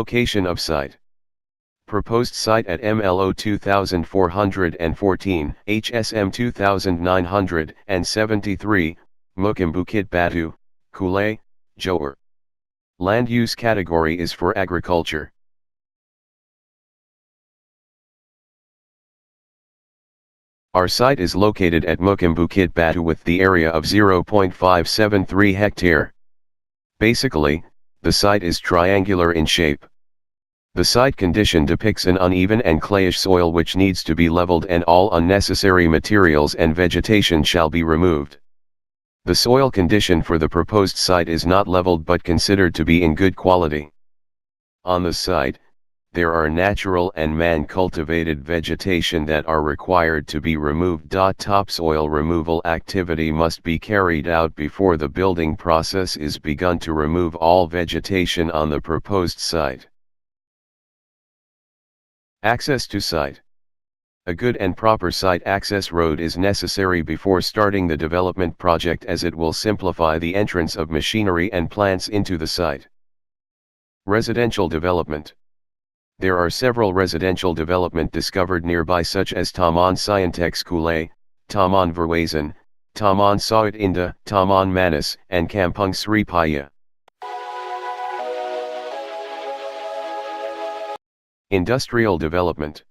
Location of site. Proposed site at MLO 2414, HSM 2973, Mukim Bukit Batu, Kulay, Johor. Land use category is for agriculture. Our site is located at Mukim Bukit Batu with the area of 0.573 hectare. Basically, the site is triangular in shape. The site condition depicts an uneven and clayish soil which needs to be leveled, and all unnecessary materials and vegetation shall be removed. The soil condition for the proposed site is not leveled but considered to be in good quality. On the site, there are natural and man-cultivated vegetation that are required to be removed. Topsoil removal activity must be carried out before the building process is begun to remove all vegetation on the proposed site. Access to site. A good and proper site access road is necessary before starting the development project, as it will simplify the entrance of machinery and plants into the site. Residential development. There are several residential development discovered nearby, such as Taman Scientex Kulay, Taman Verwasan, Taman Sawit Indah, Taman Manis, and Kampung Sri Paya. Industrial development.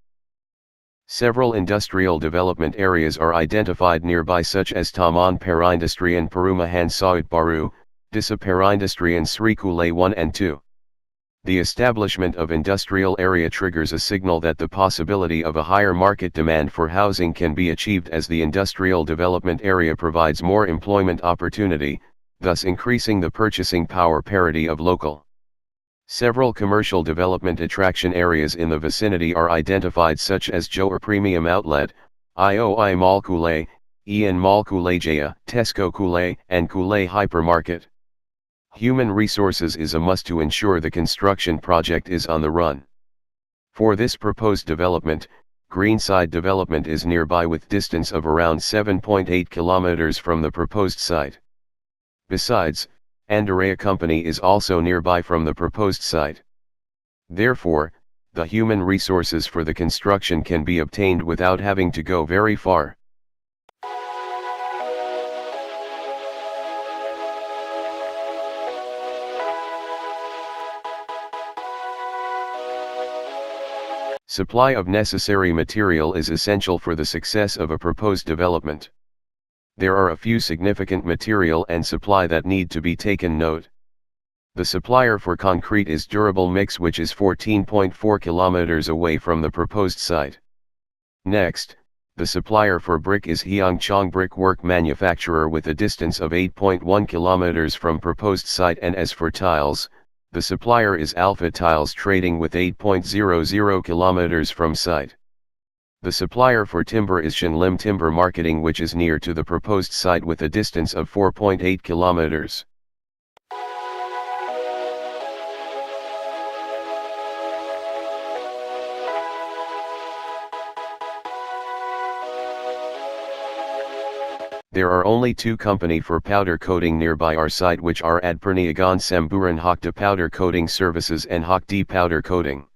Several industrial development areas are identified nearby, such as Taman Perindustrian Perumahan Sawit Baru, Desa Perindustrian Sri Kulay 1 and 2. The establishment of industrial area triggers a signal that the possibility of a higher market demand for housing can be achieved, as the industrial development area provides more employment opportunity, thus increasing the purchasing power parity of local. Several commercial development attraction areas in the vicinity are identified, such as Johor Premium Outlet, IOI Mall Kulay, Ian Mall Kulay Jaya, Tesco Kulay, and Kulay Hypermarket. Human resources is a must to ensure the construction project is on the run. For this proposed development, Greenside development is nearby with distance of around 7.8 kilometers from the proposed site. Besides, Andarea Company is also nearby from the proposed site. Therefore, the human resources for the construction can be obtained without having to go very far. Supply of necessary material is essential for the success of a proposed development. There are a few significant material and supply that need to be taken note. The supplier for concrete is Durable Mix, which is 14.4 kilometers away from the proposed site. Next, the supplier for brick is Heung Chong Brickwork Manufacturer with a distance of 8.1 kilometers from proposed site, and as for tiles, the supplier is Alpha Tiles Trading with 8.00 kilometers from site. The supplier for timber is Shinlim Timber Marketing, which is near to the proposed site with a distance of 4.8 kilometers. There are only two company for powder coating nearby our site, which are Adperniagan Semburan Hokda Powder Coating Services and Hokdi Powder Coating.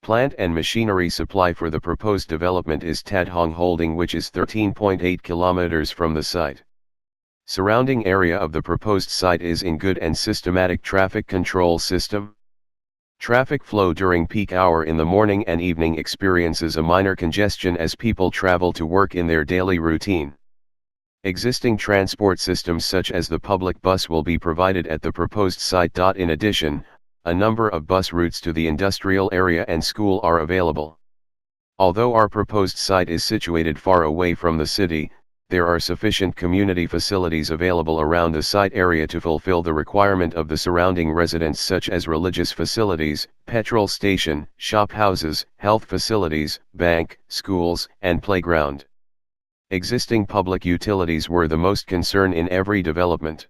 Plant and machinery supply for the proposed development is Tadhong Holding, which is 13.8 kilometers from the site. Surrounding area of the proposed site is in good and systematic traffic control system. Traffic flow during peak hour in the morning and evening experiences a minor congestion as people travel to work in their daily routine. Existing transport systems such as the public bus will be provided at the proposed site. In addition, a number of bus routes to the industrial area and school are available. Although our proposed site is situated far away from the city, there are sufficient community facilities available around the site area to fulfill the requirement of the surrounding residents, such as religious facilities, petrol station, shop houses, health facilities, bank, schools, and playground. Existing public utilities were the most concern in every development.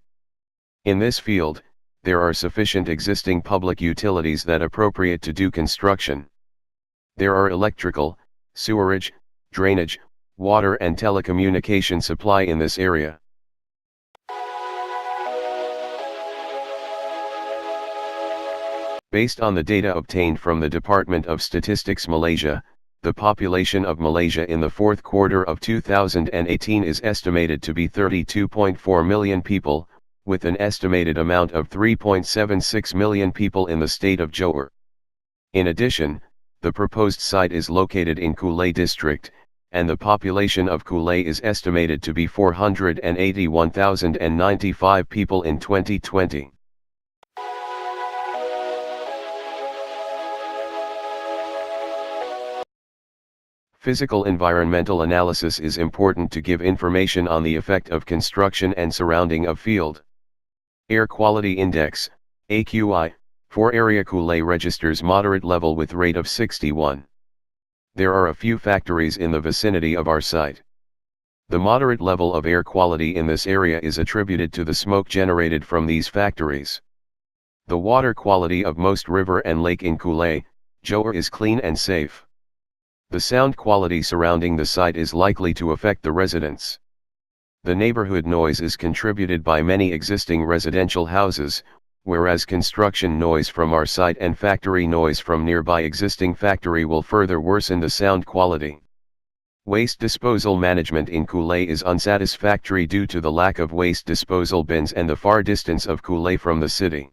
In this field, there are sufficient existing public utilities that appropriate to do construction. There are electrical, sewerage, drainage, water and telecommunication supply in this area. Based on the data obtained from the Department of Statistics Malaysia, the population of Malaysia in the fourth quarter of 2018 is estimated to be 32.4 million people, with an estimated amount of 3.76 million people in the state of Johor. In addition, the proposed site is located in Kulay district, and the population of Kulay is estimated to be 481,095 people in 2020. Physical environmental analysis is important to give information on the effect of construction and surrounding of field. Air Quality Index, AQI, for area Kulay registers moderate level with rate of 61. There are a few factories in the vicinity of our site. The moderate level of air quality in this area is attributed to the smoke generated from these factories. The water quality of most river and lake in Kulay, Johor is clean and safe. The sound quality surrounding the site is likely to affect the residents. The neighborhood noise is contributed by many existing residential houses, whereas construction noise from our site and factory noise from nearby existing factory will further worsen the sound quality. Waste disposal management in Kulay is unsatisfactory due to the lack of waste disposal bins and the far distance of Kulay from the city.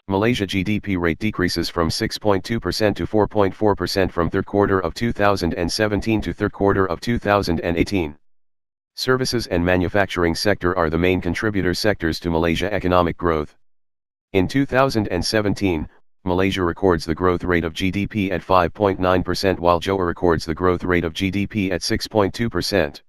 Malaysia GDP rate decreases from 6.2% to 4.4% from third quarter of 2017 to third quarter of 2018. Services and manufacturing sector are the main contributor sectors to Malaysia economic growth. In 2017, Malaysia records the growth rate of GDP at 5.9% while Johor records the growth rate of GDP at 6.2%.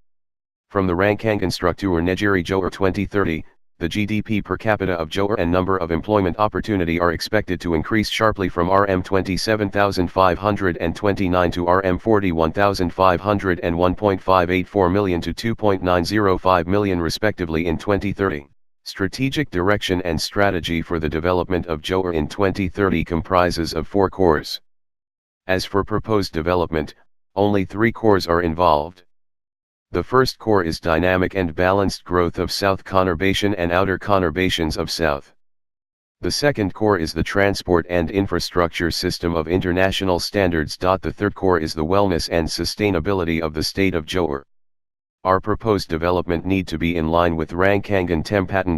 From the Rangkaian Struktur Negeri Johor 2030, the GDP per capita of Johor and number of employment opportunity are expected to increase sharply from Rm 27,529 to Rm 41,501.584 million to 2.905 million respectively in 2030. Strategic direction and strategy for the development of Johor in 2030 comprises of 4 cores. As for proposed development, only 3 cores are involved. The first core is dynamic and balanced growth of South Conurbation and outer conurbations of South. The second core is the transport and infrastructure system of international standards. The third core is the wellness and sustainability of the state of Johor. Our proposed development need to be in line with Rangkaian Tempatan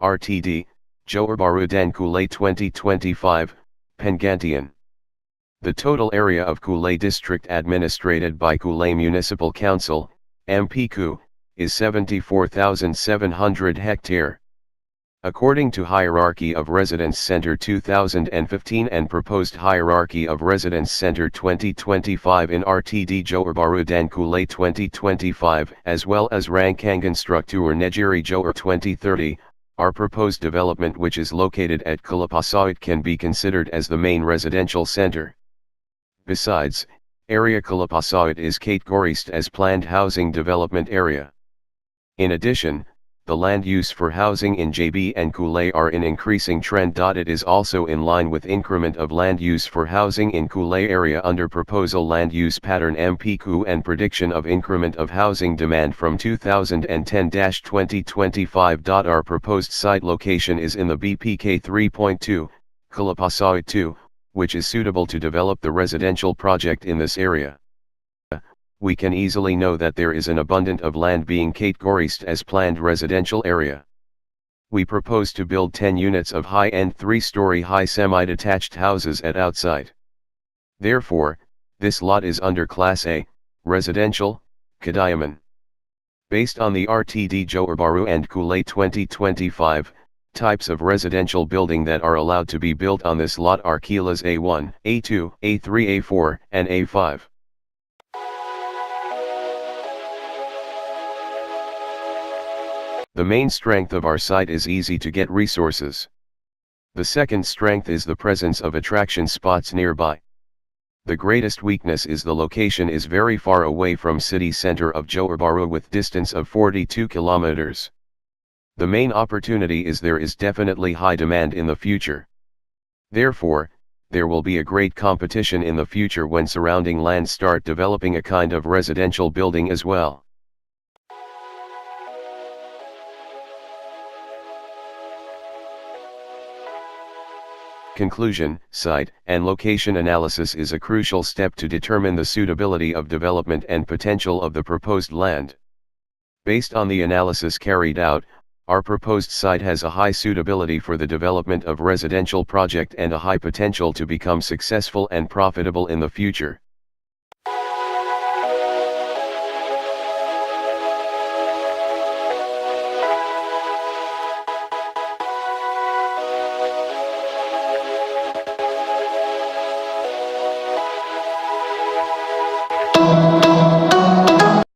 RTD, Johor Bahru dan Kulay 2025, Penggantian. The total area of Kulay district administrated by Kulay Municipal Council, MPCU, is 74,700 hectare. According to Hierarchy of Residence Center 2015 and Proposed Hierarchy of Residence Center 2025 in RTD Johor Bahru dan Kulay 2025 as well as Rangkaian Struktur Negeri Johor 2030, our proposed development which is located at Kelapa can be considered as the main residential center. Besides, area Kelapa Sawit is categorized as planned housing development area. In addition, the land use for housing in JB and Kulay are in increasing trend. It is also in line with increment of land use for housing in Kulay area under proposal land use pattern MPCU and prediction of increment of housing demand from 2010-2025. Our proposed site location is in the BPK 3.2, Kelapa Sawit 2, which is suitable to develop the residential project in this area. We can easily know that there is an abundant of land being categorized as planned residential area. We propose to build 10 units of high-end 3-story high semi-detached houses at outside. Therefore, this lot is under Class A, Residential, Kediaman. Based on the RTD Johor Bahru and Kulay 2025, types of residential building that are allowed to be built on this lot are Kilas A1, A2, A3, A4, and A5. The main strength of our site is easy to get resources. The second strength is the presence of attraction spots nearby. The greatest weakness is the location is very far away from city center of Johor Bahru with distance of 42 kilometers. The main opportunity is there is definitely high demand in the future. Therefore, there will be a great competition in the future when surrounding lands start developing a kind of residential building as well. Conclusion: site and location analysis is a crucial step to determine the suitability of development and potential of the proposed land. Based on the analysis carried out, our proposed site has a high suitability for the development of residential project and a high potential to become successful and profitable in the future.